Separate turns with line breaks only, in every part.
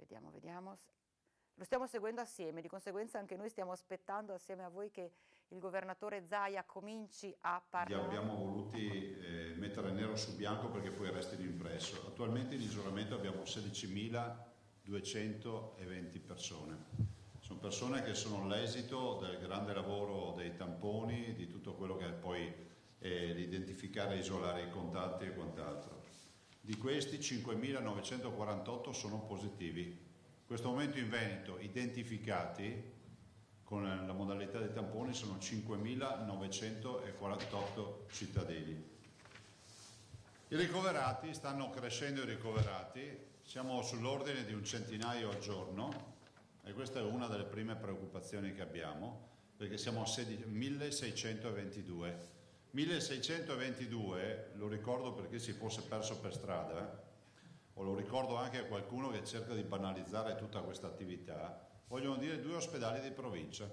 Vediamo. Lo stiamo seguendo assieme, di conseguenza anche noi stiamo aspettando assieme a voi che il governatore Zaia cominci a parlare.
Li abbiamo voluti mettere nero su bianco perché poi restino impresso. Attualmente in isolamento abbiamo 16.220 persone. Sono persone che sono l'esito del grande lavoro dei tamponi, di tutto quello che è poi l'identificare e isolare i contatti e quant'altro. Di questi 5.948 sono positivi. In questo momento in Veneto identificati con la modalità dei tamponi sono 5.948 cittadini. I ricoverati, stanno crescendo i ricoverati, siamo sull'ordine di un centinaio al giorno e questa è una delle prime preoccupazioni che abbiamo, perché siamo a 1.622. 1.622, lo ricordo perché si fosse perso per strada, o lo ricordo anche a qualcuno che cerca di banalizzare tutta questa attività, vogliono dire 2 ospedali di provincia,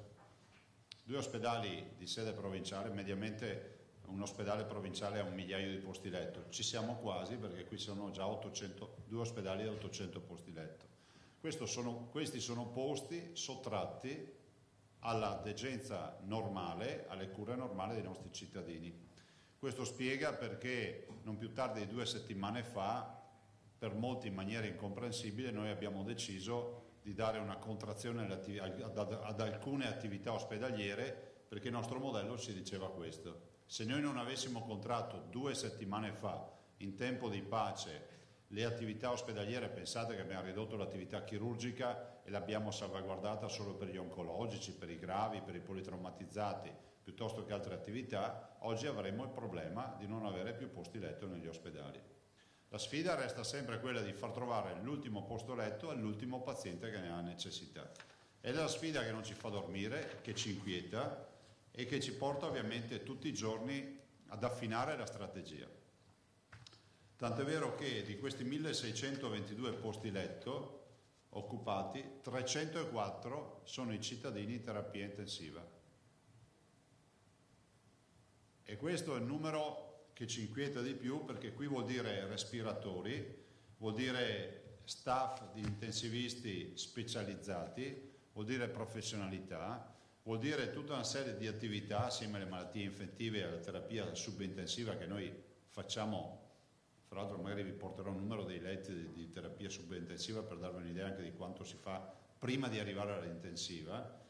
2 ospedali di sede provinciale, mediamente un ospedale provinciale ha 1 migliaio di posti letto, ci siamo quasi perché qui sono già 2 ospedali da 800 posti letto. Questi sono posti sottratti alla degenza normale, alle cure normali dei nostri cittadini. Questo spiega perché non più tardi di 2 settimane fa, per molti in maniera incomprensibile, noi abbiamo deciso di dare una contrazione ad alcune attività ospedaliere, perché il nostro modello ci diceva questo. Se noi non avessimo contratto 2 settimane fa, in tempo di pace, le attività ospedaliere, pensate che abbiamo ridotto l'attività chirurgica e l'abbiamo salvaguardata solo per gli oncologici, per i gravi, per i politraumatizzati, piuttosto che altre attività, oggi avremmo il problema di non avere più posti letto negli ospedali. La sfida resta sempre quella di far trovare l'ultimo posto letto all'ultimo paziente che ne ha necessità. È la sfida che non ci fa dormire, che ci inquieta e che ci porta ovviamente tutti i giorni ad affinare la strategia. Tant'è vero che di questi 1.622 posti letto occupati, 304 sono i cittadini in terapia intensiva. E questo è il numero che ci inquieta di più, perché qui vuol dire respiratori, vuol dire staff di intensivisti specializzati, vuol dire professionalità, vuol dire tutta una serie di attività assieme alle malattie infettive e alla terapia subintensiva che noi facciamo. Fra l'altro magari vi porterò il numero dei letti di terapia subintensiva per darvi un'idea anche di quanto si fa prima di arrivare all'intensiva,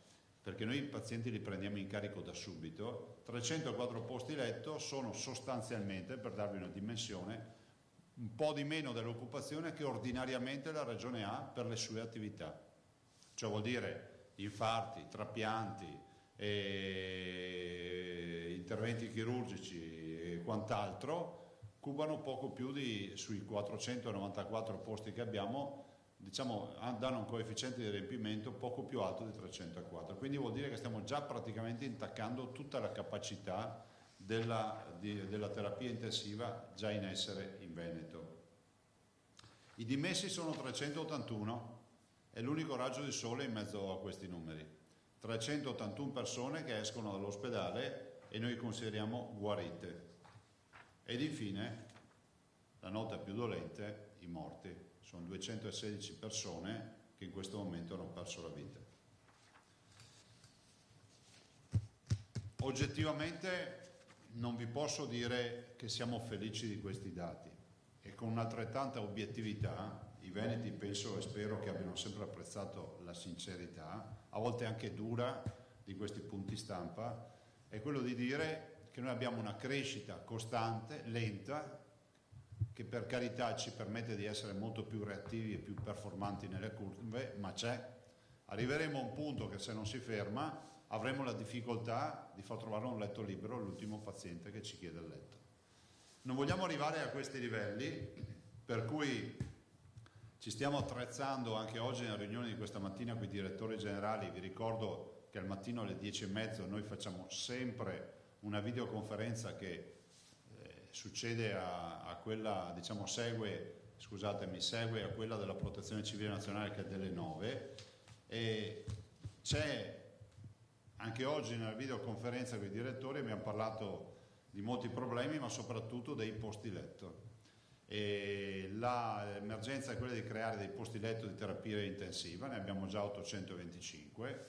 perché noi i pazienti li prendiamo in carico da subito. 304 posti letto sono sostanzialmente, per darvi una dimensione, un po' di meno dell'occupazione che ordinariamente la Regione ha per le sue attività. Cioè vuol dire infarti, trapianti, interventi chirurgici e quant'altro, cubano poco più sui 494 posti che abbiamo, diciamo, danno un coefficiente di riempimento poco più alto di 304, quindi vuol dire che stiamo già praticamente intaccando tutta la capacità della terapia intensiva già in essere in Veneto. I dimessi sono 381, è l'unico raggio di sole in mezzo a questi numeri, 381 persone che escono dall'ospedale e noi consideriamo guarite. Ed infine, la nota più dolente, i morti. Sono 216 persone che in questo momento hanno perso la vita. Oggettivamente non vi posso dire che siamo felici di questi dati e con un'altrettanta obiettività, i veneti penso e spero che abbiano sempre apprezzato la sincerità, a volte anche dura, di questi punti stampa, è quello di dire che noi abbiamo una crescita costante, lenta, che per carità ci permette di essere molto più reattivi e più performanti nelle curve, ma c'è. Arriveremo a un punto che se non si ferma avremo la difficoltà di far trovare un letto libero all'ultimo paziente che ci chiede il letto. Non vogliamo arrivare a questi livelli, per cui ci stiamo attrezzando anche oggi nella riunione di questa mattina con i direttori generali. Vi ricordo che al mattino alle 10:30 noi facciamo sempre una videoconferenza che succede a quella, diciamo, segue a quella della Protezione Civile Nazionale, che è delle 9, e c'è anche oggi nella videoconferenza con i direttori abbiamo parlato di molti problemi, ma soprattutto dei posti letto, E l'emergenza è quella di creare dei posti letto di terapia intensiva, ne abbiamo già 825,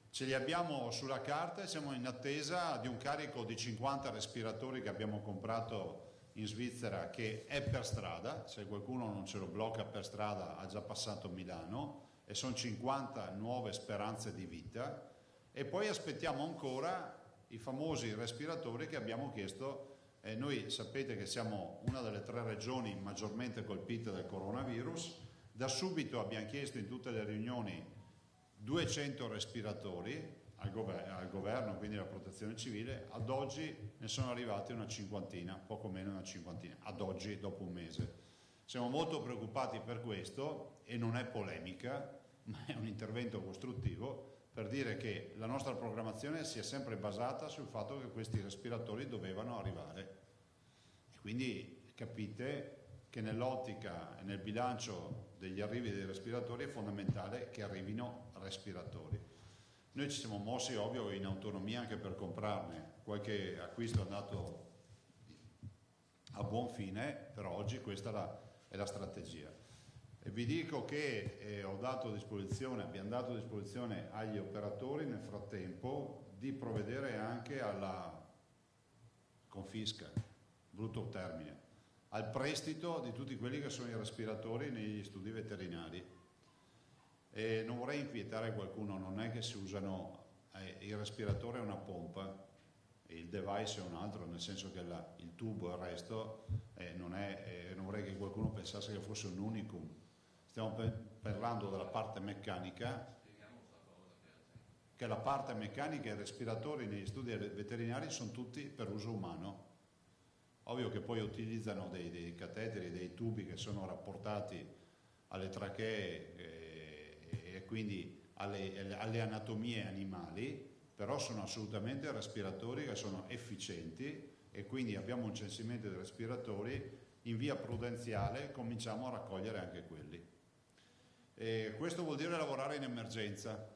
ce li abbiamo sulla carta e siamo in attesa di un carico di 50 respiratori che abbiamo comprato in Svizzera, che è per strada, se qualcuno non ce lo blocca per strada ha già passato Milano, e sono 50 nuove speranze di vita, e poi aspettiamo ancora i famosi respiratori che abbiamo chiesto. Noi sapete che siamo una delle 3 regioni maggiormente colpite dal coronavirus, da subito abbiamo chiesto in tutte le riunioni 200 respiratori al governo, quindi alla protezione civile. Ad oggi ne sono arrivati una cinquantina, poco meno di una cinquantina, ad oggi dopo un mese. Siamo molto preoccupati per questo, e non è polemica, ma è un intervento costruttivo per dire che la nostra programmazione si è sempre basata sul fatto che questi respiratori dovevano arrivare. E quindi capite che nell'ottica e nel bilancio degli arrivi dei respiratori è fondamentale che arrivino respiratori. Noi ci siamo mossi, ovvio, in autonomia anche per comprarne. Qualche acquisto è andato a buon fine, però oggi questa è la strategia. E vi dico che abbiamo dato a disposizione agli operatori nel frattempo di provvedere anche alla confisca, brutto termine, al prestito di tutti quelli che sono i respiratori negli studi veterinari. E non vorrei inquietare qualcuno, non è che si usano, il respiratore è una pompa e il device è un altro, nel senso che il tubo e il resto non vorrei che qualcuno pensasse che fosse un unicum. Stiamo parlando della parte meccanica, che la parte meccanica e i respiratori negli studi veterinari sono tutti per uso umano. Ovvio che poi utilizzano dei cateteri, dei tubi che sono rapportati alle trachee e quindi alle anatomie animali, però sono assolutamente respiratori che sono efficienti, e quindi abbiamo un censimento di respiratori, in via prudenziale cominciamo a raccogliere anche quelli. Questo vuol dire lavorare in emergenza.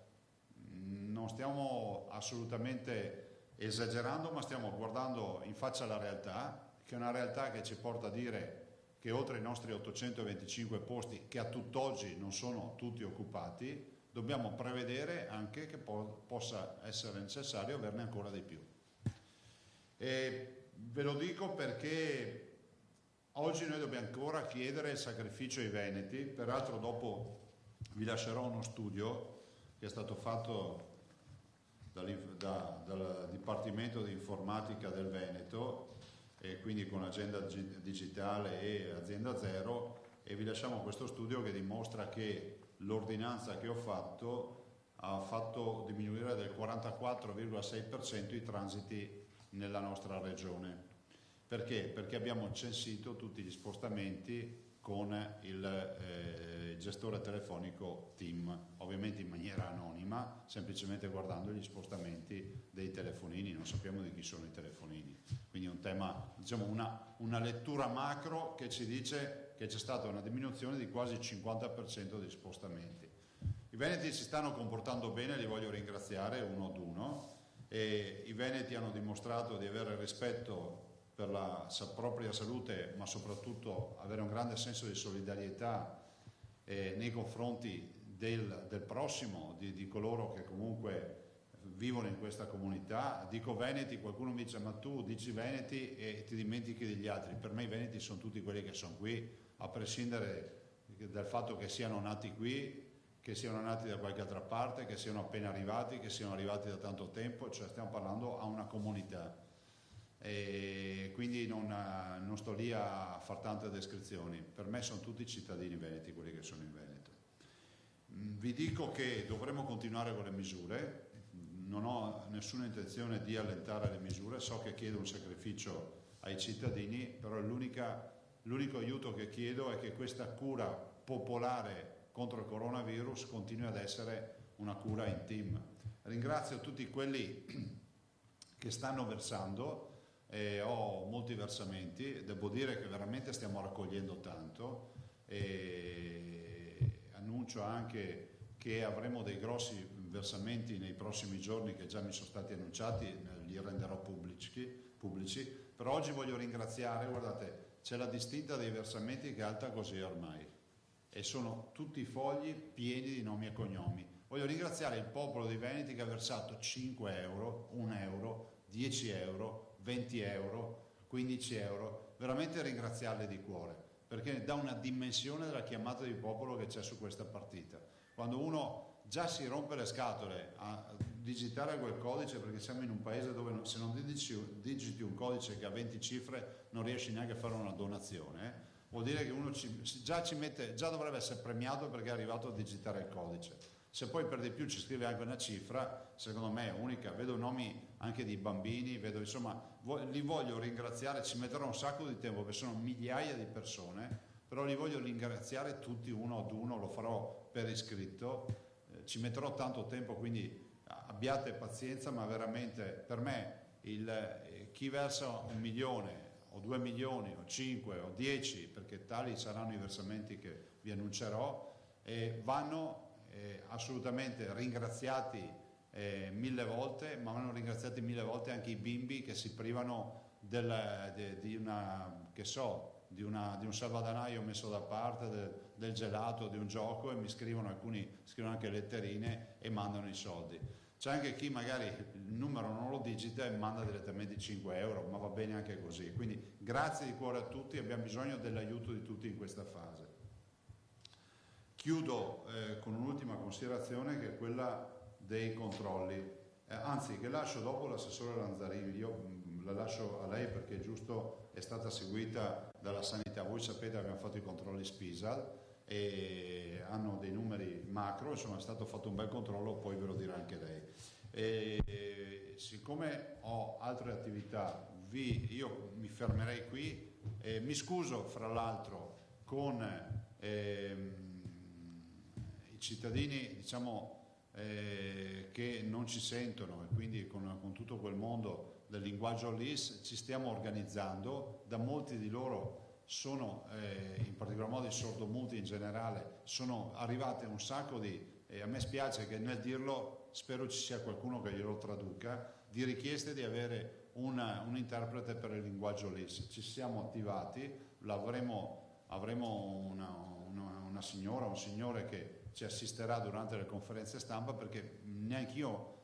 Non stiamo assolutamente esagerando, ma stiamo guardando in faccia alla realtà, che è una realtà che ci porta a dire che oltre ai nostri 825 posti, che a tutt'oggi non sono tutti occupati, dobbiamo prevedere anche che possa essere necessario averne ancora di più. E ve lo dico perché oggi noi dobbiamo ancora chiedere il sacrificio ai veneti. Peraltro dopo vi lascerò uno studio che è stato fatto dal Dipartimento di Informatica del Veneto, e quindi con Agenda Digitale e Azienda Zero, e vi lasciamo questo studio che dimostra che l'ordinanza che ho fatto ha fatto diminuire del 44,6% i transiti nella nostra regione. Perché? Perché abbiamo censito tutti gli spostamenti con il gestore telefonico TIM, ovviamente in maniera anonima, semplicemente guardando gli spostamenti dei telefonini. Non sappiamo di chi sono i telefonini, quindi è un tema, diciamo una lettura macro che ci dice che c'è stata una diminuzione di quasi il 50% degli spostamenti. I veneti si stanno comportando bene, li voglio ringraziare uno ad uno, e i veneti hanno dimostrato di avere rispetto per la propria salute, ma soprattutto avere un grande senso di solidarietà nei confronti del prossimo, di coloro che comunque vivono in questa comunità. Dico veneti, qualcuno mi dice ma tu dici veneti e ti dimentichi degli altri. Per me i veneti sono tutti quelli che sono qui, a prescindere dal fatto che siano nati qui, che siano nati da qualche altra parte, che siano appena arrivati, che siano arrivati da tanto tempo, cioè stiamo parlando a una comunità. E quindi non sto lì a far tante descrizioni. Per me sono tutti cittadini veneti quelli che sono in Veneto. Vi dico che dovremo continuare con le misure, non ho nessuna intenzione di allentare le misure, so che chiedo un sacrificio ai cittadini, però l'unico aiuto che chiedo è che questa cura popolare contro il coronavirus continui ad essere una cura in team. Ringrazio tutti quelli che stanno versando. Ho molti versamenti, devo dire che veramente stiamo raccogliendo tanto, e annuncio anche che avremo dei grossi versamenti nei prossimi giorni che già mi sono stati annunciati, li renderò pubblici. Per oggi voglio ringraziare, guardate, c'è la distinta dei versamenti che è alta così ormai, e sono tutti fogli pieni di nomi e cognomi. Voglio ringraziare il popolo dei Veneti che ha versato 5 euro, 1 euro, 10 euro, 20 euro, 15 euro, veramente ringraziarli di cuore, perché dà una dimensione della chiamata di popolo che c'è su questa partita. Quando uno già si rompe le scatole a digitare quel codice, perché siamo in un paese dove se non digiti un codice che ha 20 cifre non riesci neanche a fare una donazione, vuol dire che uno già dovrebbe essere premiato perché è arrivato a digitare il codice. Se poi per di più ci scrive anche una cifra, secondo me è unica. Vedo nomi anche di bambini, vedo, insomma, li voglio ringraziare, ci metterò un sacco di tempo perché sono migliaia di persone, però li voglio ringraziare tutti uno ad uno, lo farò per iscritto, ci metterò tanto tempo, quindi abbiate pazienza, ma veramente per me chi versa 1 milione o 2 milioni o 5 o 10, perché tali saranno i versamenti che vi annuncerò, vanno assolutamente ringraziati 1000 volte, ma vanno ringraziati 1000 volte anche i bimbi che si privano di un salvadanaio messo da parte, del gelato, di un gioco, e mi scrivono, alcuni scrivono anche letterine e mandano i soldi. C'è anche chi magari il numero non lo digita e manda direttamente 5 euro, ma va bene anche così. Quindi grazie di cuore a tutti, abbiamo bisogno dell'aiuto di tutti in questa fase. Chiudo con un'ultima considerazione, che è quella dei controlli, anzi che lascio dopo l'assessore Lanzarini. Io la lascio a lei perché è giusto, è stata seguita dalla sanità. Voi sapete, abbiamo fatto i controlli Spisal e hanno dei numeri macro, insomma è stato fatto un bel controllo, poi ve lo dirà anche lei. Siccome ho altre attività, io mi fermerei qui. Mi scuso fra l'altro con i cittadini, diciamo, che non ci sentono, e quindi con tutto quel mondo del linguaggio LIS ci stiamo organizzando. Da molti di loro sono, in particolar modo i sordomuti in generale, sono arrivate un sacco a me spiace che nel dirlo, spero ci sia qualcuno che glielo traduca, di richieste di avere un interprete per il linguaggio LIS. Ci siamo attivati, avremo una signora, un signore che ci assisterà durante le conferenze stampa, perché neanche io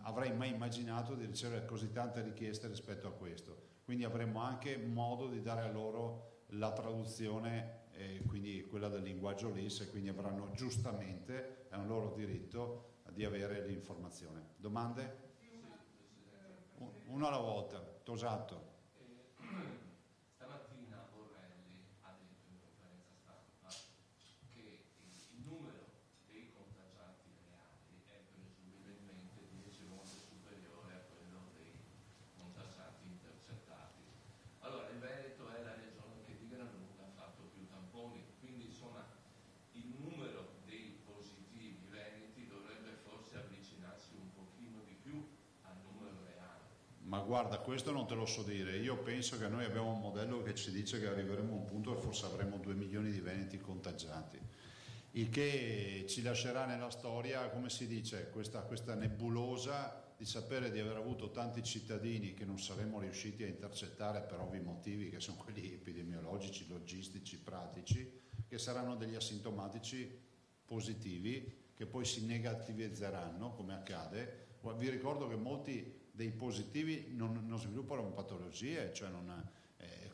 avrei mai immaginato di ricevere così tante richieste rispetto a questo. Quindi avremo anche modo di dare a loro la traduzione, quindi quella del linguaggio LIS, e quindi avranno giustamente, è un loro diritto, di avere l'informazione. Domande? Una alla volta. Tosato.
Stamattina Borrelli ha detto in conferenza stampa che il numero dei contagiati reali è presumibilmente 10 volte superiore a quello dei contagiati intercettati. Allora il Veneto è la regione che di gran lunga ha fatto più tamponi, quindi insomma il numero dei positivi veneti dovrebbe forse avvicinarsi un pochino di più al numero reale.
Ma guarda, questo non te lo so dire. Io penso che noi abbiamo un modello che ci dice che arriveremo a un punto e forse avremo 2 milioni di veneti contagiati, il che ci lascerà nella storia, come si dice, questa nebulosa di sapere di aver avuto tanti cittadini che non saremmo riusciti a intercettare per ovvi motivi, che sono quelli epidemiologici, logistici, pratici, che saranno degli asintomatici positivi che poi si negativizzeranno, come accade. Vi ricordo che molti dei positivi non sviluppano patologie, cioè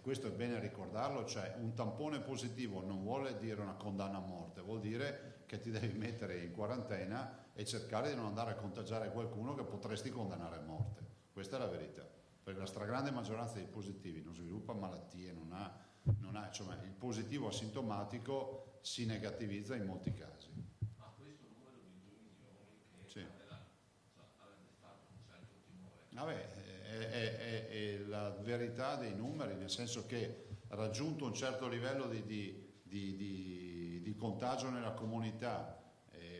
questo è bene ricordarlo, cioè un tampone positivo non vuole dire una condanna a morte, vuol dire che ti devi mettere in quarantena e cercare di non andare a contagiare qualcuno che potresti condannare a morte. Questa è la verità, perché la stragrande maggioranza dei positivi non sviluppa malattie, insomma, il positivo asintomatico si negativizza in molti casi.
Ma questo numero di 2 milioni che
Sì.
avrebbe fatto un certo timore.
Vabbè, è la verità dei numeri, nel senso che raggiunto un certo livello di contagio nella comunità,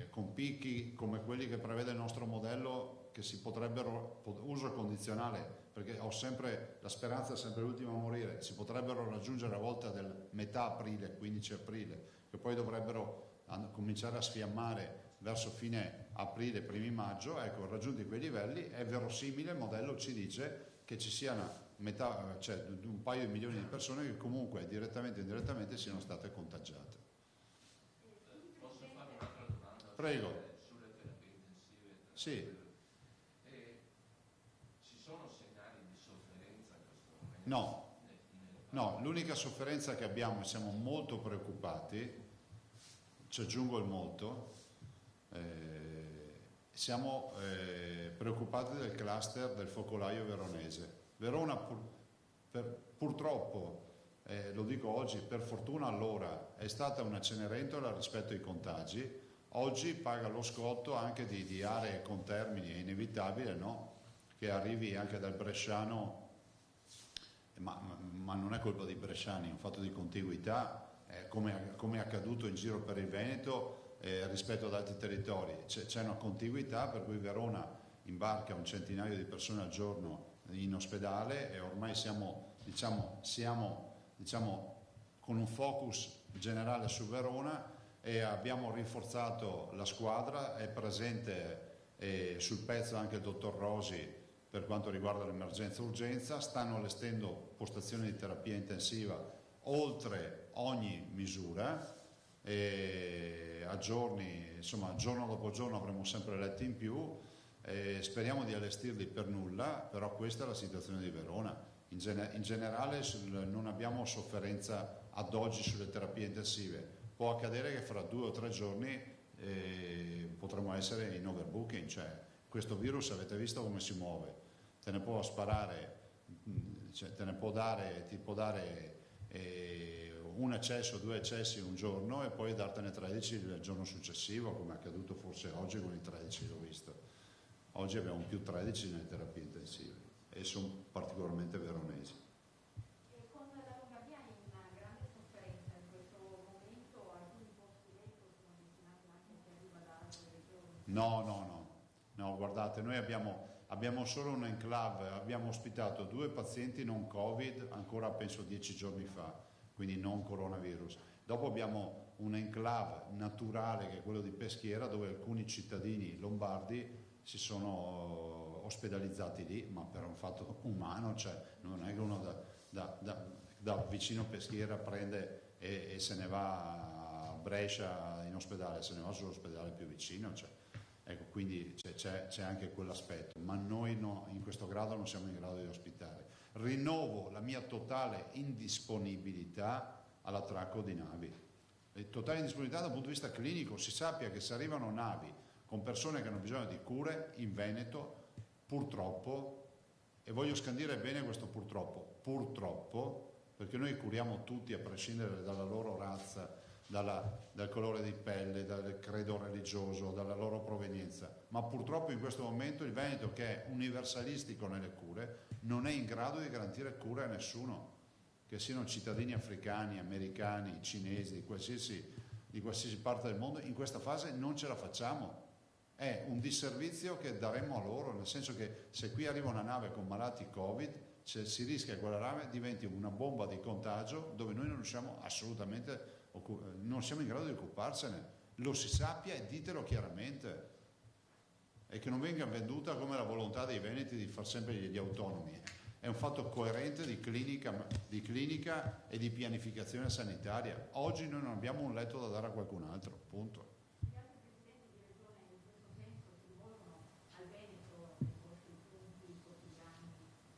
con picchi come quelli che prevede il nostro modello, che si potrebbero, uso condizionale, perché ho sempre la speranza, è sempre l'ultima a morire, si potrebbero raggiungere a volta del metà aprile, 15 aprile, che poi dovrebbero cominciare a sfiammare verso fine aprile, primi maggio. Ecco, raggiunti quei livelli è verosimile, il modello ci dice che ci siano cioè un paio di milioni di persone che comunque direttamente o indirettamente siano state contagiate.
Posso fare un'altra domanda?
Prego.
Sulle terapie intensive?
Sì.
Ci sono segnali di sofferenza in questo momento?
No, l'unica sofferenza che abbiamo, e siamo molto preoccupati, ci aggiungo il molto, siamo preoccupati del cluster del focolaio veronese. Verona purtroppo, lo dico oggi, per fortuna allora è stata una Cenerentola rispetto ai contagi, oggi paga lo scotto anche di aree con Termini, è inevitabile, no? Che arrivi anche dal bresciano, ma non è colpa dei bresciani, è un fatto di contiguità, come è accaduto in giro per il Veneto rispetto ad altri territori. C'è una contiguità per cui Verona imbarca un centinaio di persone al giorno in ospedale e ormai siamo con un focus generale su Verona e abbiamo rinforzato la squadra, è presente sul pezzo anche il dottor Rosi per quanto riguarda l'emergenza urgenza, stanno allestendo postazioni di terapia intensiva oltre ogni misura e giorno dopo giorno avremo sempre letti in più e speriamo di allestirli per nulla, però questa è la situazione di Verona. In generale non abbiamo sofferenza ad oggi sulle terapie intensive, può accadere che fra 2 o 3 giorni potremo essere in overbooking, cioè questo virus avete visto come si muove, te ne può sparare, cioè, ti può dare un eccesso, 2 eccessi un giorno e poi dartene 13 il giorno successivo, come è accaduto forse oggi con i 13, l'ho visto. Oggi abbiamo più 13 nelle terapie intensive e sono particolarmente veronesi.
E con la Lombardia è una grande sofferenza in questo momento, alcuni posti letto sono destinati anche a chi arriva da altre regioni?
No, guardate, noi abbiamo solo un enclave, abbiamo ospitato 2 pazienti non Covid ancora penso 10 giorni fa, quindi non coronavirus. Dopo abbiamo un enclave naturale che è quello di Peschiera dove alcuni cittadini lombardi si sono ospedalizzati lì, ma per un fatto umano, cioè non è che uno da vicino Peschiera prende e se ne va a Brescia in ospedale, se ne va sull'ospedale più vicino, cioè. Ecco, quindi c'è anche quell'aspetto, ma noi no, in questo grado non siamo in grado di ospitare. Rinnovo la mia totale indisponibilità all'attracco di navi. Totale indisponibilità dal punto di vista clinico, si sappia che se arrivano navi con persone che hanno bisogno di cure in Veneto, purtroppo, e voglio scandire bene questo purtroppo, perché noi curiamo tutti a prescindere dalla loro razza, dal colore di pelle, dal credo religioso, dalla loro provenienza, ma purtroppo in questo momento il Veneto, che è universalistico nelle cure, non è in grado di garantire cure a nessuno, che siano cittadini africani, americani, cinesi, di qualsiasi parte del mondo. In questa fase non ce la facciamo, è un disservizio che daremmo a loro, nel senso che se qui arriva una nave con malati Covid, si rischia che quella nave diventi una bomba di contagio dove noi non riusciamo assolutamente, non siamo in grado di occuparsene, lo si sappia e ditelo chiaramente, e che non venga venduta come la volontà dei veneti di far sempre gli autonomi. È un fatto coerente di clinica e di pianificazione sanitaria. Oggi noi non abbiamo un letto da dare a qualcun altro, punto.
Gli altri presidenti di regione in questo senso si rivolgono al Veneto nei vostri punti quotidiani,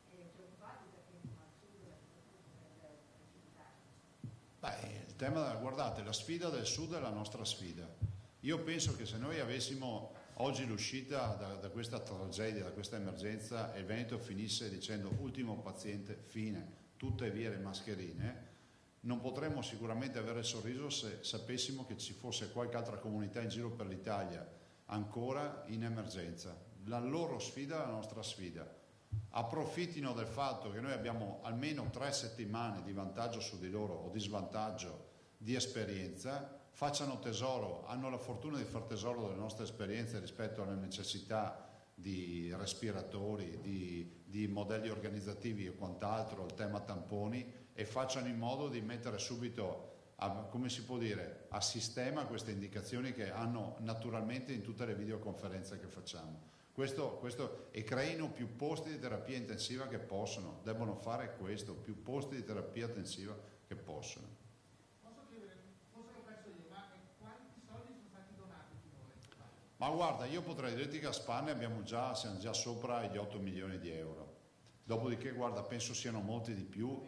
preoccupati perché insomma, al sud la situazione potrebbe precipitare.
Il tema, guardate, la sfida del sud è la nostra sfida. Io penso che se noi avessimo oggi l'uscita da questa tragedia, da questa emergenza, e il Veneto finisse dicendo ultimo paziente, fine, tutte via le mascherine, non potremmo sicuramente avere il sorriso se sapessimo che ci fosse qualche altra comunità in giro per l'Italia ancora in emergenza. La loro sfida è la nostra sfida. Approfittino del fatto che noi abbiamo almeno 3 settimane di vantaggio su di loro o di svantaggio di esperienza, facciano tesoro, hanno la fortuna di far tesoro delle nostre esperienze rispetto alle necessità di respiratori, di modelli organizzativi e quant'altro, il tema tamponi, e facciano in modo di mettere subito, come si può dire, a sistema queste indicazioni che hanno naturalmente in tutte le videoconferenze che facciamo. e creino più posti di terapia intensiva che possono, devono fare questo, più posti di terapia intensiva che possono.
Posso chiedere, forse l'ho perso io, ma quanti soldi sono stati donati finora?
Ma guarda, io potrei dirti che a Spagna siamo già sopra gli 8 milioni di euro. Dopodiché, guarda, penso siano molti di più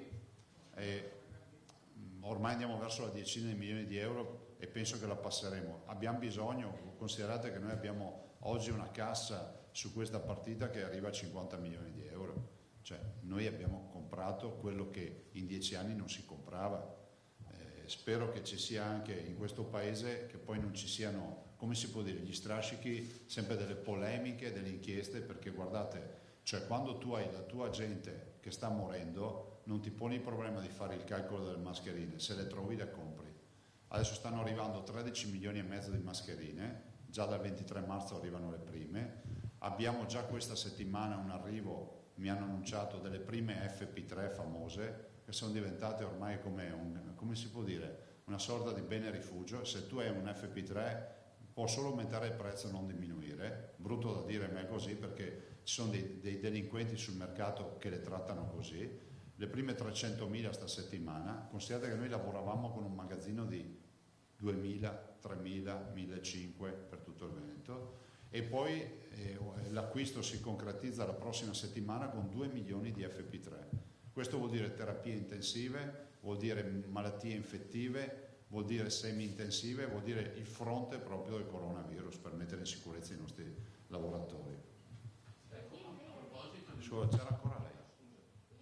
e ormai andiamo verso la decina di milioni di euro e penso che la passeremo. Abbiamo bisogno, considerate che noi abbiamo oggi una cassa su questa partita che arriva a 50 milioni di euro. Cioè, noi abbiamo comprato quello che in 10 anni non si comprava. Spero che ci sia anche in questo paese, che poi non ci siano, come si può dire, gli strascichi, sempre delle polemiche, delle inchieste, perché guardate, cioè quando tu hai la tua gente che sta morendo, non ti poni il problema di fare il calcolo delle mascherine, se le trovi le compri. Adesso stanno arrivando 13 milioni e mezzo di mascherine, già dal 23 marzo arrivano le prime, abbiamo già questa settimana un arrivo, mi hanno annunciato, delle prime FP3 famose, che sono diventate ormai come si può dire, una sorta di bene rifugio. Se tu hai un FP3 può solo aumentare il prezzo, non diminuire, brutto da dire ma è così, perché ci sono dei delinquenti sul mercato che le trattano così. Le prime 300.000 sta settimana, considerate che noi lavoravamo con un magazzino di 2.000, 3.000, 1.500 per tutto il Veneto, e poi l'acquisto si concretizza la prossima settimana con 2 milioni di FP3. Questo vuol dire terapie intensive, vuol dire malattie infettive, vuol dire semi-intensive, vuol dire il fronte proprio del coronavirus per mettere in sicurezza i nostri lavoratori. C'era ancora lei.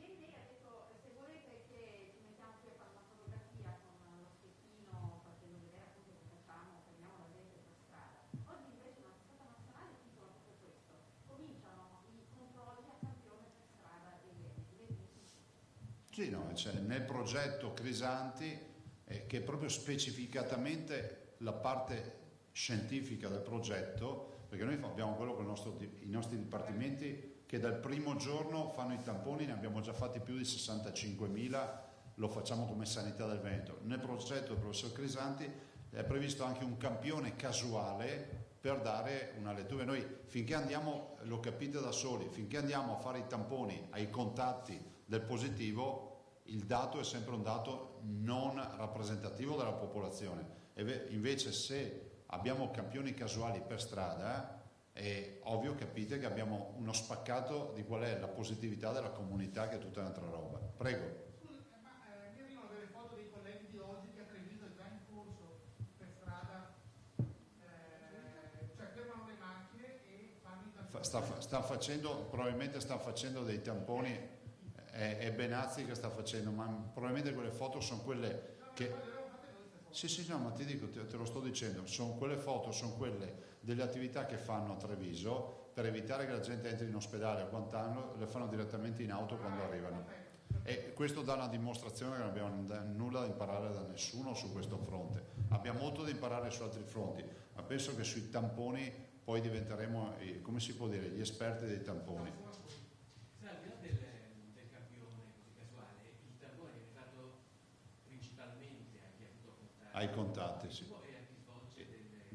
Ieri lei ha detto, se volete che ci mettiamo qui a fare una fotografia con lo schettino, facendo vedere appunto che facciamo, fermiamo la gente per strada. Oggi invece una testata nazionale titola proprio questo. Cominciano i controlli a campione per strada dei Veneti.
Sì, no, cioè, nel progetto Crisanti, che è proprio specificatamente la parte scientifica del progetto, perché noi abbiamo quello con i nostri dipartimenti che dal primo giorno fanno i tamponi, ne abbiamo già fatti più di 65.000, lo facciamo come Sanità del Veneto. Nel progetto del professor Crisanti è previsto anche un campione casuale per dare una lettura. Noi finché andiamo, lo capite da soli, finché andiamo a fare i tamponi ai contatti del positivo, il dato è sempre un dato non rappresentativo della popolazione. Invece se abbiamo campioni casuali per strada, è ovvio, capite che abbiamo uno spaccato di qual è la positività della comunità, che è tutta un'altra roba. Prego.
Scusi, ma mi arrivano delle foto dei colleghi di oggi che a Treviso è già in corso per strada, cioè fermano le macchine e fanno i tamponi.
Probabilmente sta facendo dei tamponi, è Benazzi che sta facendo, ma probabilmente quelle foto sono quelle che... Sì, no, ma ti dico, te lo sto dicendo, quelle foto sono quelle delle attività che fanno a Treviso per evitare che la gente entri in ospedale a quant'anno, le fanno direttamente in auto quando arrivano. E questo dà una dimostrazione che non abbiamo nulla da imparare da nessuno su questo fronte. Abbiamo molto da imparare su altri fronti, ma penso che sui tamponi poi diventeremo, come si può dire, gli esperti dei tamponi.
Al di là del campione così casuale, il tampone viene fatto principalmente a chi ha avuto contatti.
Ai contatti, sì.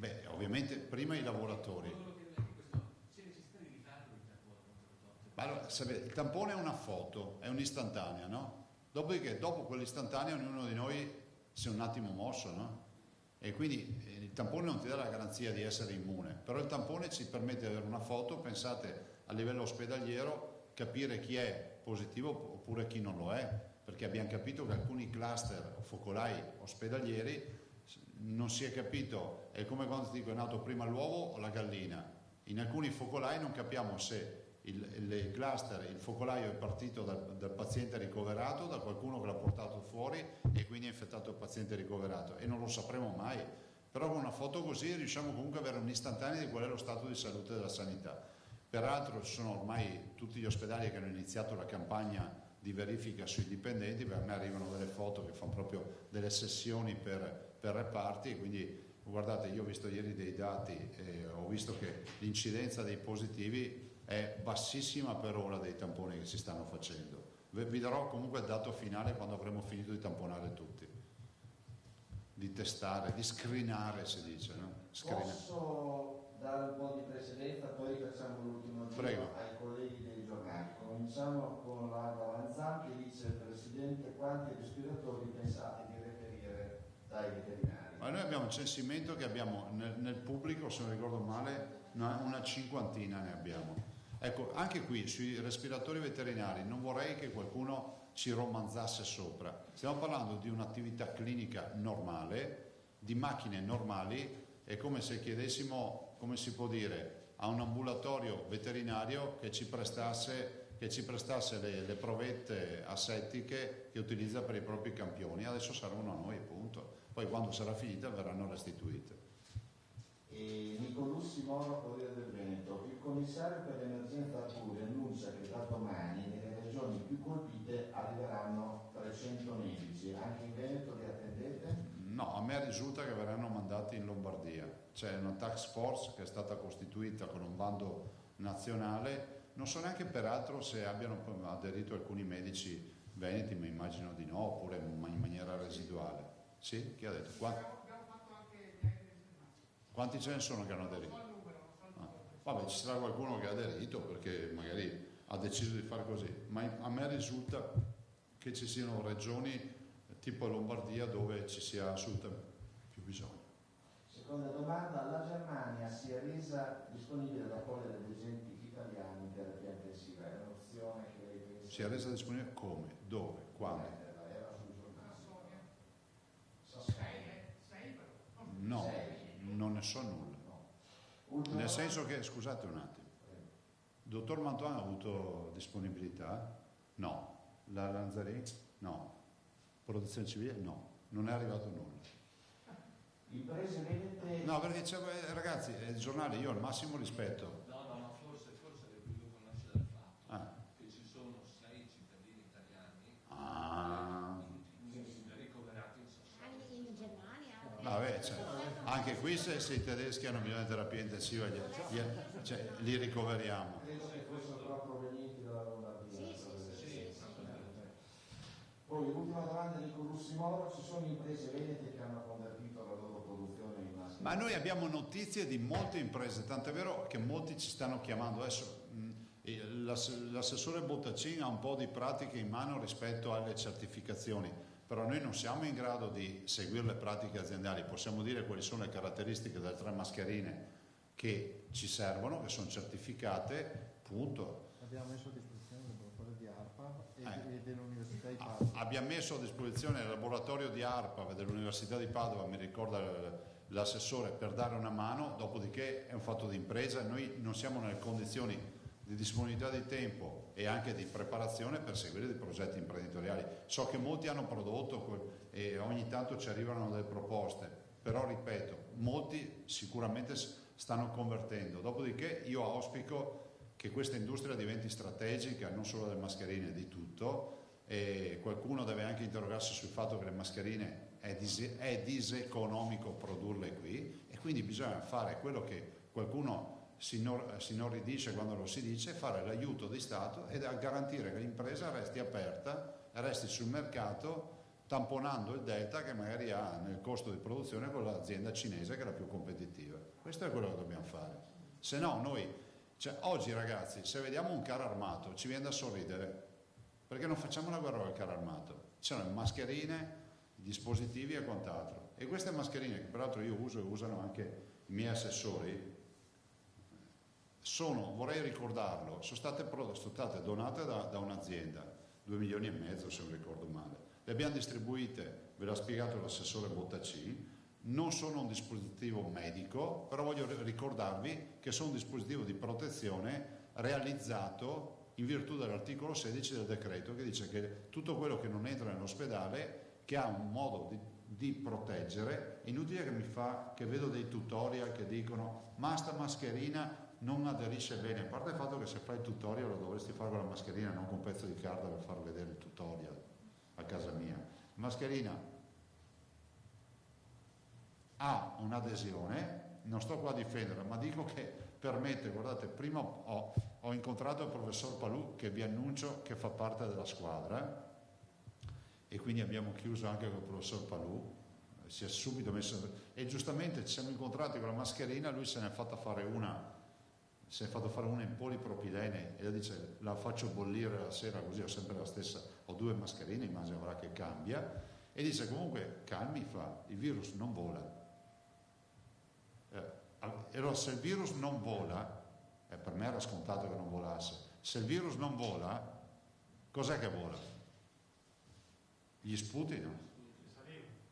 Beh, ovviamente prima i lavoratori.
C'è necessità di rifarlo il tampone?
Allora, il tampone è una foto, è un'istantanea, no? Dopodiché, dopo quell'istantanea, ognuno di noi si è un attimo mosso, no? E quindi il tampone non ti dà la garanzia di essere immune, però il tampone ci permette di avere una foto, pensate, a livello ospedaliero, capire chi è positivo oppure chi non lo è, perché abbiamo capito che alcuni cluster o focolai ospedalieri non si è capito, è come quando ti dico è nato prima l'uovo o la gallina. In alcuni focolai non capiamo se il cluster, il focolaio è partito dal paziente ricoverato, da qualcuno che l'ha portato fuori e quindi ha infettato il paziente ricoverato, e non lo sapremo mai. Però con una foto così riusciamo comunque ad avere un'istantanea di qual è lo stato di salute della sanità. Peraltro ci sono ormai tutti gli ospedali che hanno iniziato la campagna di verifica sui dipendenti, per me arrivano delle foto che fanno proprio delle sessioni per reparti, quindi guardate, io ho visto ieri dei dati e ho visto che l'incidenza dei positivi è bassissima per ora dei tamponi che si stanno facendo. Vi darò comunque il dato finale quando avremo finito di tamponare tutti, di testare, di screenare si dice, no?
Posso dare un po' di precedenza, poi facciamo l'ultima quanti respiratori pensate di reperire dai veterinari?
Ma noi abbiamo un censimento che abbiamo nel pubblico, se non ricordo male, una cinquantina ne abbiamo. Ecco, anche qui sui respiratori veterinari non vorrei che qualcuno ci romanzasse sopra. Stiamo parlando di un'attività clinica normale, di macchine normali. È come se chiedessimo, come si può dire, a un ambulatorio veterinario che ci prestasse le provette assettiche che utilizza per i propri campioni. Adesso servono a noi, appunto. Poi quando sarà finita verranno restituite.
E Nicolussi Moro, Corriere del Veneto. Il commissario per l'emergenza Arcuri annuncia che da domani nelle regioni più colpite arriveranno 300 medici. Anche in Veneto li attendete?
No, a me risulta che verranno mandati in Lombardia. C'è una task force che è stata costituita con un bando nazionale. Non so neanche peraltro se abbiano aderito alcuni medici veneti, ma immagino di no, oppure in maniera residuale. Sì? Chi ha detto?
Abbiamo fatto anche gli altri riservati.
Quanti ce ne sono che hanno aderito?
Non so il numero, non so il numero.
Vabbè, ci sarà qualcuno che ha aderito perché magari ha deciso di fare così, ma a me risulta che ci siano regioni tipo Lombardia dove ci sia assolutamente più bisogno.
Seconda domanda, la Germania si è resa disponibile ad accogliere degli agenti italiani in terapia intensiva, è un'opzione che lei pensa?
Si è resa disponibile come? Dove? Quando?
Era sul giornale.
Sei però.
No, non ne so nulla.
Ultima
Nel
domanda.
senso che, scusate un attimo, il dottor Mantoan ha avuto disponibilità? No. La Lanzarini? No. Protezione civile? No. Non è arrivato nulla.
Imprese venete...
No, perché ragazzi, il giornale io ho il massimo rispetto.
No, ma forse le più conosce dal fatto
Ah.
che ci sono 6 cittadini italiani
Ah.
ricoverati in Sassuolo.
Anche in Germania.
Vabbè, cioè, anche qui se i tedeschi hanno bisogno di terapia intensiva li ricoveriamo.
Credo che fossero proprio provenienti dalla Lombardia.
Sì.
Poi l'ultima domanda di Nicolussi Moro, ci sono imprese venete che hanno convertito la loro produzione in maschera?
Ma noi abbiamo notizie di molte imprese, tant'è vero che molti ci stanno chiamando adesso. L'assessore Bottacin ha un po' di pratiche in mano rispetto alle certificazioni, però noi non siamo in grado di seguire le pratiche aziendali. Possiamo dire quali sono le caratteristiche delle 3 mascherine che ci servono, che sono certificate, punto.
Abbiamo messo a disposizione il laboratorio di ARPA e dell'Università di
Ah,
Padova.
abbiamo messo a disposizione il laboratorio di ARPA dell'Università di Padova, mi ricorda l'assessore, per dare una mano, dopodiché è un fatto di impresa, noi non siamo nelle condizioni di disponibilità di tempo e anche di preparazione per seguire dei progetti imprenditoriali. So che molti hanno prodotto e ogni tanto ci arrivano delle proposte, però ripeto, molti sicuramente stanno convertendo, dopodiché io auspico che questa industria diventi strategica, non solo delle mascherine, di tutto, e qualcuno deve anche interrogarsi sul fatto che le mascherine è diseconomico produrle qui, e quindi bisogna fare quello che qualcuno si inorridisce quando lo si dice, fare l'aiuto di Stato e garantire che l'impresa resti aperta, resti sul mercato, tamponando il delta che magari ha nel costo di produzione con l'azienda cinese che è la più competitiva. Questo è quello che dobbiamo fare. Se no noi, oggi ragazzi, se vediamo un carro armato ci viene da sorridere, perché non facciamo la guerra al carro armato. Ci sono mascherine, dispositivi e quant'altro. E queste mascherine, che peraltro io uso e usano anche i miei assessori, vorrei ricordarlo, sono state donate da un'azienda, 2,5 milioni se non ricordo male. Le abbiamo distribuite, ve l'ha spiegato l'assessore Bottacin, non sono un dispositivo medico, però voglio ricordarvi che sono un dispositivo di protezione realizzato in virtù dell'articolo 16 del decreto, che dice che tutto quello che non entra nell'ospedale, che ha un modo di proteggere, è inutile che vedo dei tutorial che dicono ma sta mascherina non aderisce bene, a parte il fatto che se fai il tutorial lo dovresti fare con la mascherina, non con un pezzo di carta per far vedere il tutorial a casa mia. La mascherina ha un'adesione, non sto qua a difenderla, ma dico che permette, guardate, prima ho incontrato il professor Palù, che vi annuncio che fa parte della squadra, e quindi abbiamo chiuso anche con il professor Palù, si è subito messo, e giustamente ci siamo incontrati con la mascherina, lui se ne è fatta fare una si è fatto fare una in polipropilene e dice la faccio bollire la sera così ho sempre la stessa, ho 2 mascherine, immagino avrà che cambia, e dice comunque calmi, fa, il virus non vola. Allora se il virus non vola, per me era scontato che non volasse, se il virus non vola, cos'è che vola? Gli sputi, no?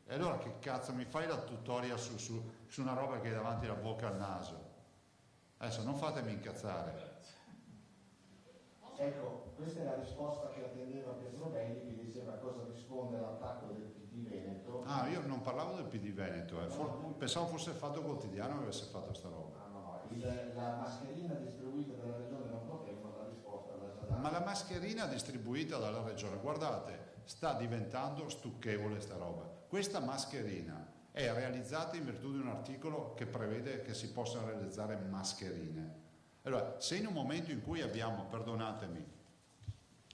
E allora che cazzo mi fai la tutorial su una roba che è davanti alla bocca al naso? Adesso non fatemi incazzare.
Ecco, questa è la risposta che attendeva Pietro Belli, che diceva cosa risponde all'attacco del PD Veneto.
Ah, io non parlavo del PD Veneto, pensavo fosse il Fatto Quotidiano che avesse fatto sta roba.
No, la mascherina distribuita dalla regione non poteva, la risposta l'ha già data.
Ma la mascherina distribuita dalla regione, guardate, sta diventando stucchevole sta roba. Questa mascherina è realizzata in virtù di un articolo che prevede che si possano realizzare mascherine. Allora, se in un momento in cui abbiamo, perdonatemi,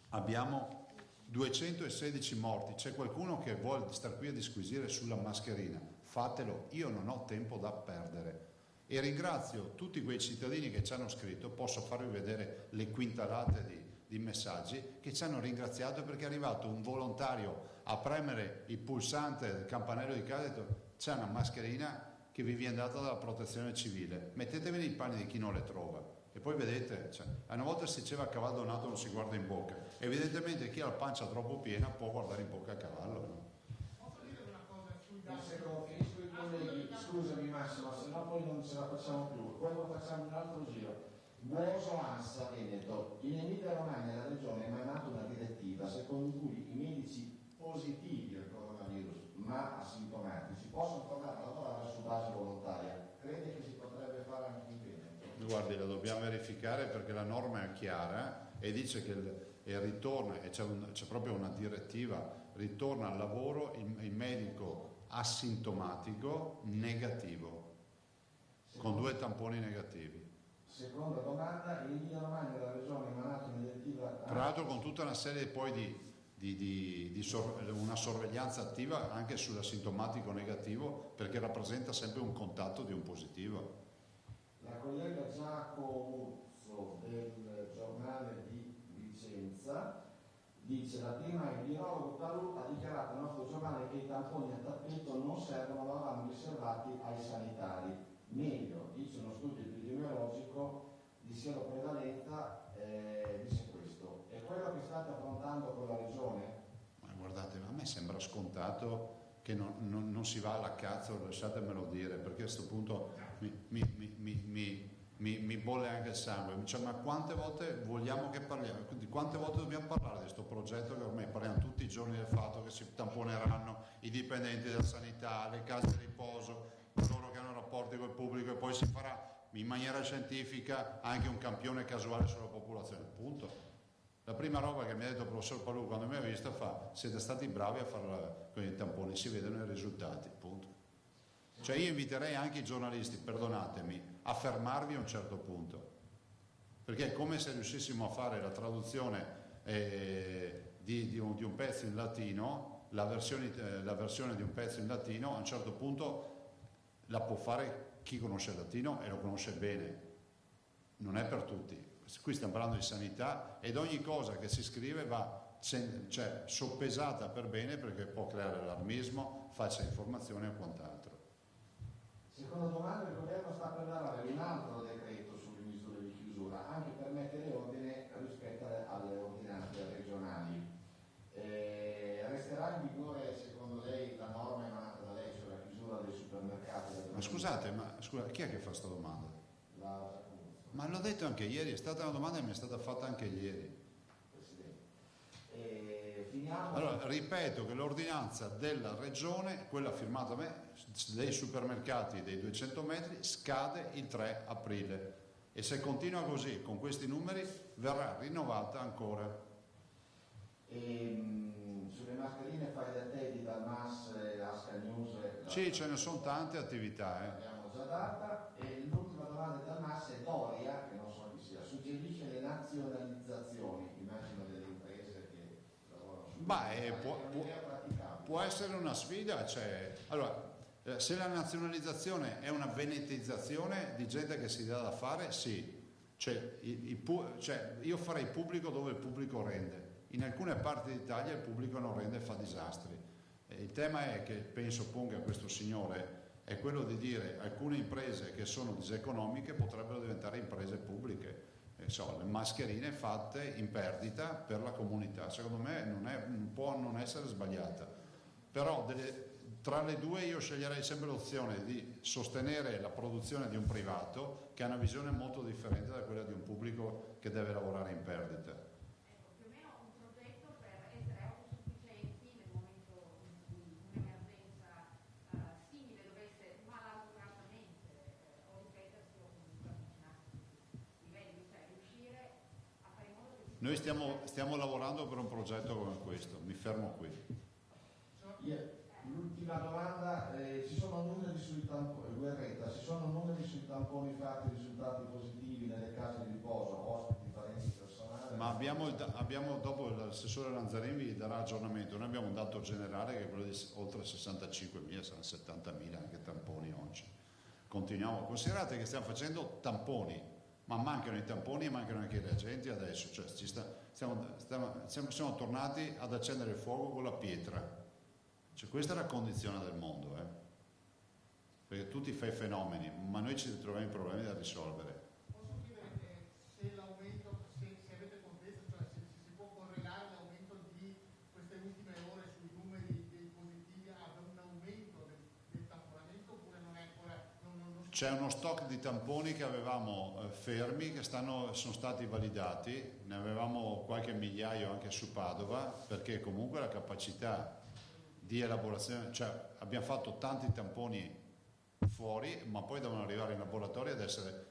abbiamo 216 morti, c'è qualcuno che vuole star qui a disquisire sulla mascherina, fatelo, io non ho tempo da perdere. E ringrazio tutti quei cittadini che ci hanno scritto, posso farvi vedere le quintalate di messaggi che ci hanno ringraziato perché è arrivato un volontario a premere il pulsante del campanello di casa e ha detto c'è una mascherina che vi viene data dalla protezione civile, mettetevi nei panni di chi non le trova e poi vedete, una volta si diceva a cavallo donato non si guarda in bocca, evidentemente chi ha la pancia troppo piena può guardare in bocca a cavallo, no?
Posso dire una cosa sui
Un
dati?
secondo, finisco i colleghi, scusami Massimo, se no poi non ce la facciamo più, poi lo facciamo un altro giro. Buoso Ansa Veneto, in Emilia Romagna la regione ha emanato una direttiva secondo cui i medici positivi al coronavirus ma asintomatici possono tornare a lavorare su base volontaria. Crede che si potrebbe fare anche in Veneto?
Guardi, la dobbiamo verificare perché la norma è chiara e dice che ritorna, e c'è proprio una direttiva, ritorna al lavoro il medico asintomatico negativo, con 2 tamponi negativi.
Seconda domanda, in Emilia Romagna la regione ha emanato una direttiva...
Tra l'altro con tutta una serie poi una sorveglianza attiva anche sull'asintomatico negativo perché rappresenta sempre un contatto di un positivo.
La collega Giacomo del giornale di Vicenza dice la prima il virologo Palù ha dichiarato al nostro giornale che i tamponi a tappeto non servono, ma vanno riservati ai sanitari. Meglio, dice uno studio epidemiologico di seroprevalenza, dice questo. È quello che state affrontando con la regione?
Ma guardate, a me sembra scontato che non si va alla cazzo, lasciatemelo dire, perché a questo punto mi bolle anche il sangue. Cioè, ma quante volte vogliamo che parliamo? Quindi, quante volte dobbiamo parlare di questo progetto che ormai parliamo tutti i giorni del fatto che si tamponeranno i dipendenti della sanità, le case di riposo, coloro che hanno rapporti col pubblico e poi si farà in maniera scientifica anche un campione casuale sulla popolazione, punto. La prima roba che mi ha detto il professor Palù quando mi ha visto siete stati bravi a fare con i tamponi, si vedono i risultati, punto. Cioè io inviterei anche i giornalisti, perdonatemi, a fermarvi a un certo punto, perché è come se riuscissimo a fare la traduzione di un pezzo in latino, la versione di un pezzo in latino, a un certo punto la può fare chi conosce il latino e lo conosce bene, non è per tutti. Qui stiamo parlando di sanità ed ogni cosa che si scrive va soppesata per bene perché può creare allarmismo, falsa informazione o quant'altro.
Seconda domanda, il governo sta per varare un altro decreto sulle misure di chiusura, anche per mettere ordine rispetto alle ordinanze regionali. Resterà in vigore secondo lei la norma emanata da lei sulla chiusura dei supermercati?
Ma scusate, chi è che fa questa domanda? Ma l'ho detto anche ieri, è stata una domanda che mi è stata fatta anche ieri. Allora, ripeto che l'ordinanza della regione, quella firmata da me, dei supermercati dei 200 metri, scade il 3 aprile e se continua così, con questi numeri, verrà rinnovata ancora.
Sulle mascherine fai da te di Dalmas e Asca News?
Sì, ce ne sono tante attività.
L'abbiamo già data. E l'ultima domanda di Dalmas è Doria, che non so chi sia, suggerisce le nazionalizzazioni, immagino delle imprese che lavorano su
Può essere una sfida. Allora, se la nazionalizzazione è una venetizzazione di gente che si dà da fare, sì. Cioè, io farei pubblico dove il pubblico rende. In alcune parti d'Italia il pubblico non rende e fa disastri. Il tema è che penso ponga questo signore è quello di dire alcune imprese che sono diseconomiche potrebbero diventare imprese pubbliche. Le mascherine fatte in perdita per la comunità, secondo me non può non essere sbagliata, però tra le due io sceglierei sempre l'opzione di sostenere la produzione di un privato che ha una visione molto differente da quella di un pubblico che deve lavorare in perdita.
Ecco, più o meno un progetto per essere autosufficienti nel momento in cui un'emergenza simile dovesse malaugurosamente o ripetersi o comunque avvicinarsi a livelli, cioè riuscire a fare in modo che si
Noi stiamo lavorando per un progetto come questo, mi fermo qui.
L'ultima domanda, ci sono numeri sui tamponi, Guerretta, ci sono numeri sui tamponi fatti, risultati positivi nelle case di riposo, ospiti, parenti, personale?
Ma abbiamo dopo l'assessore Lanzarini vi darà aggiornamento, noi abbiamo un dato generale che è quello di oltre 65.000, saranno 70.000 anche tamponi oggi. Continuiamo, considerate che stiamo facendo tamponi, ma mancano i tamponi e mancano anche i reagenti adesso, cioè siamo tornati ad accendere il fuoco con la pietra. Cioè, questa è la condizione del mondo, perché tu ti fai fenomeni, ma noi ci ritroviamo i problemi da risolvere.
Posso chiedere se l'aumento, se avete contezza, cioè se si può correlare l'aumento di queste ultime ore sui numeri dei positivi ad un aumento del tamponamento oppure non è ancora...
C'è uno stock di tamponi che avevamo fermi, che sono stati validati, ne avevamo qualche migliaio anche su Padova, perché comunque la capacità di elaborazione, cioè abbiamo fatto tanti tamponi fuori, ma poi devono arrivare in laboratorio ed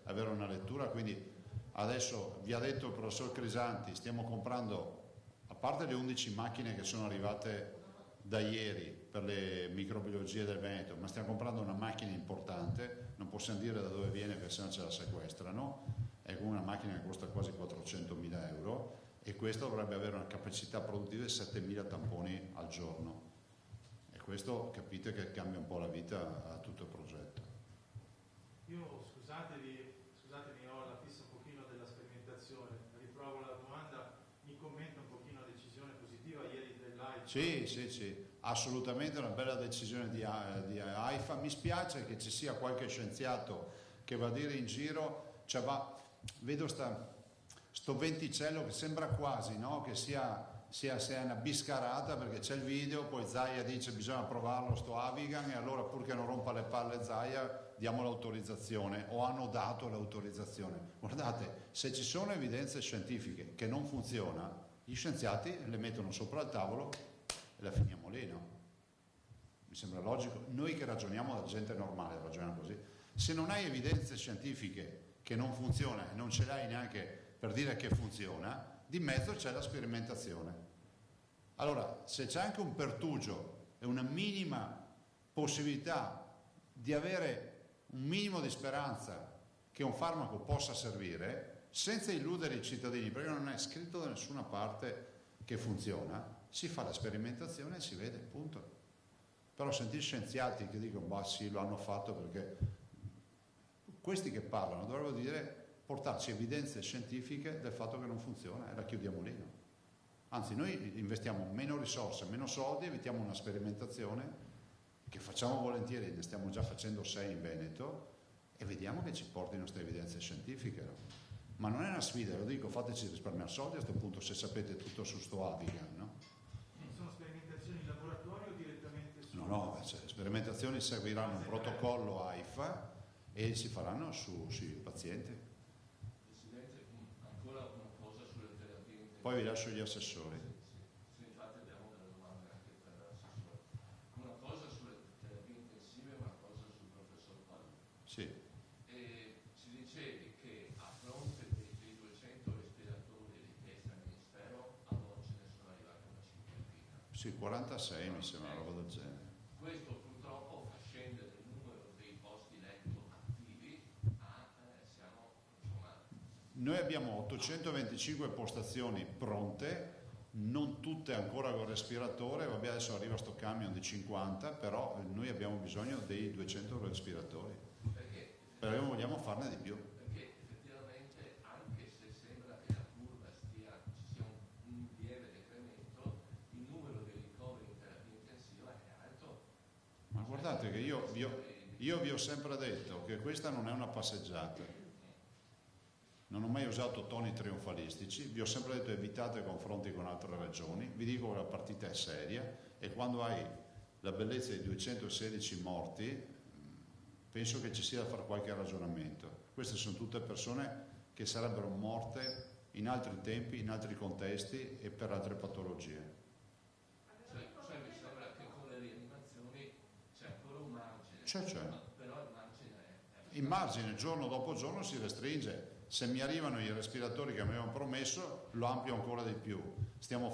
avere una lettura, quindi adesso vi ha detto il professor Crisanti, stiamo comprando, a parte le 11 macchine che sono arrivate da ieri per le microbiologie del Veneto, ma stiamo comprando una macchina importante, non possiamo dire da dove viene perché sennò ce la sequestrano, è una macchina che costa quasi 400.000 euro e questo dovrebbe avere una capacità produttiva di 7.000 tamponi al giorno. Questo capite che cambia un po' la vita a tutto il progetto.
Io scusatemi, ho la fissa un pochino della sperimentazione, riprovo la domanda, mi commenta un pochino la decisione positiva ieri dell'AIFA?
Sì, assolutamente una bella decisione di AIFA. Mi spiace che ci sia qualche scienziato che va a dire in giro, vedo sto venticello che sembra quasi, no? Che sia una biscarata perché c'è il video, poi Zaia dice bisogna provarlo sto Avigan e allora pur che non rompa le palle Zaia diamo l'autorizzazione o hanno dato l'autorizzazione. Guardate, se ci sono evidenze scientifiche che non funziona, gli scienziati le mettono sopra il tavolo e la finiamo lì, no? Mi sembra logico. Noi che ragioniamo da gente normale ragioniamo così. Se non hai evidenze scientifiche che non funziona e non ce l'hai neanche per dire che funziona, di mezzo c'è la sperimentazione. Allora, se c'è anche un pertugio e una minima possibilità di avere un minimo di speranza che un farmaco possa servire, senza illudere i cittadini, perché non è scritto da nessuna parte che funziona, si fa la sperimentazione e si vede, punto. Però sentire scienziati che dicono, sì, lo hanno fatto perché... Questi che parlano dovrebbero dire... portarci evidenze scientifiche del fatto che non funziona e la chiudiamo lì. No? Anzi, noi investiamo meno risorse, meno soldi, evitiamo una sperimentazione che facciamo volentieri, ne stiamo già facendo 6 in Veneto e vediamo che ci portino queste evidenze scientifiche. No? Ma non è una sfida, lo dico, fateci risparmiare soldi a questo punto se sapete tutto su sto Avigan. No?
Sono sperimentazioni in laboratorio o direttamente su...
No, sperimentazioni seguiranno un protocollo AIFA e si faranno sui pazienti. Poi vi lascio gli assessori.
Sì, infatti abbiamo delle domande anche per l'assessore. Una cosa sulle terapie intensive e una cosa sul professor Palli.
Sì.
Ci dicevi che a fronte dei 200 respiratori richiesti al Ministero, ad oggi ne sono arrivati una cinquantina.
Sì, 46 mi sembra, una roba del genere.
Questo purtroppo fa scendere il numero dei posti letto attivi siamo, insomma...
Noi abbiamo 825 postazioni pronte, non tutte ancora con respiratore, vabbè adesso arriva sto camion di 50, però noi abbiamo bisogno dei 200 respiratori, perché vogliamo farne di più.
Perché effettivamente anche
Io vi ho sempre detto che questa non è una passeggiata, non ho mai usato toni trionfalistici, vi ho sempre detto evitate confronti con altre regioni, vi dico che la partita è seria e quando hai la bellezza di 216 morti penso che ci sia da fare qualche ragionamento. Queste sono tutte persone che sarebbero morte in altri tempi, in altri contesti e per altre patologie.
Cioè mi sembra che con le rianimazioni c'è ancora un margine,
C'è.
però il margine è
Il margine giorno dopo giorno si restringe. Se mi arrivano i respiratori che mi avevano promesso, lo ampio ancora di più. Stiamo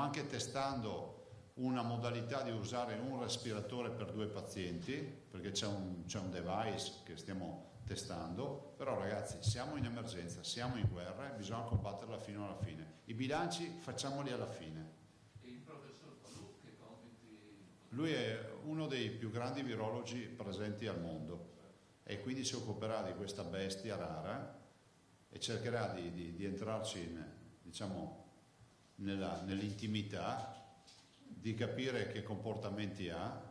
anche testando una modalità di usare un respiratore per 2 pazienti, perché c'è un device che stiamo testando, però ragazzi siamo in emergenza, siamo in guerra e bisogna combatterla fino alla fine. I bilanci facciamoli alla fine.
E il professor Palù che compiti?
Lui è uno dei più grandi virologi presenti al mondo e quindi si occuperà di questa bestia rara e cercherà di entrarci nell'intimità, di capire che comportamenti ha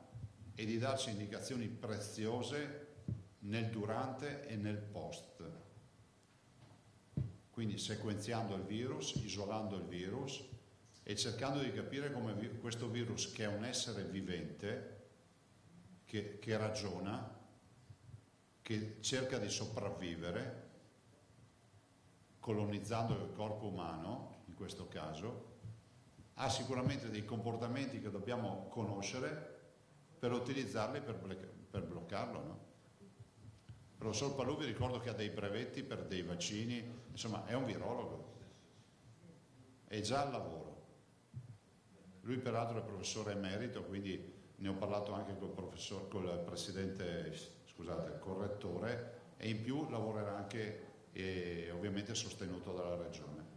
e di darci indicazioni preziose nel durante e nel post. Quindi sequenziando il virus, isolando il virus e cercando di capire come questo virus, che è un essere vivente, che ragiona, che cerca di sopravvivere, colonizzando il corpo umano, in questo caso, ha sicuramente dei comportamenti che dobbiamo conoscere per utilizzarli per bloccarlo, no? Il professor Palù vi ricordo che ha dei brevetti per dei vaccini, insomma è un virologo, è già al lavoro. Lui peraltro è professore emerito, quindi ne ho parlato anche col correttore, e in più lavorerà anche ovviamente sostenuto dalla regione.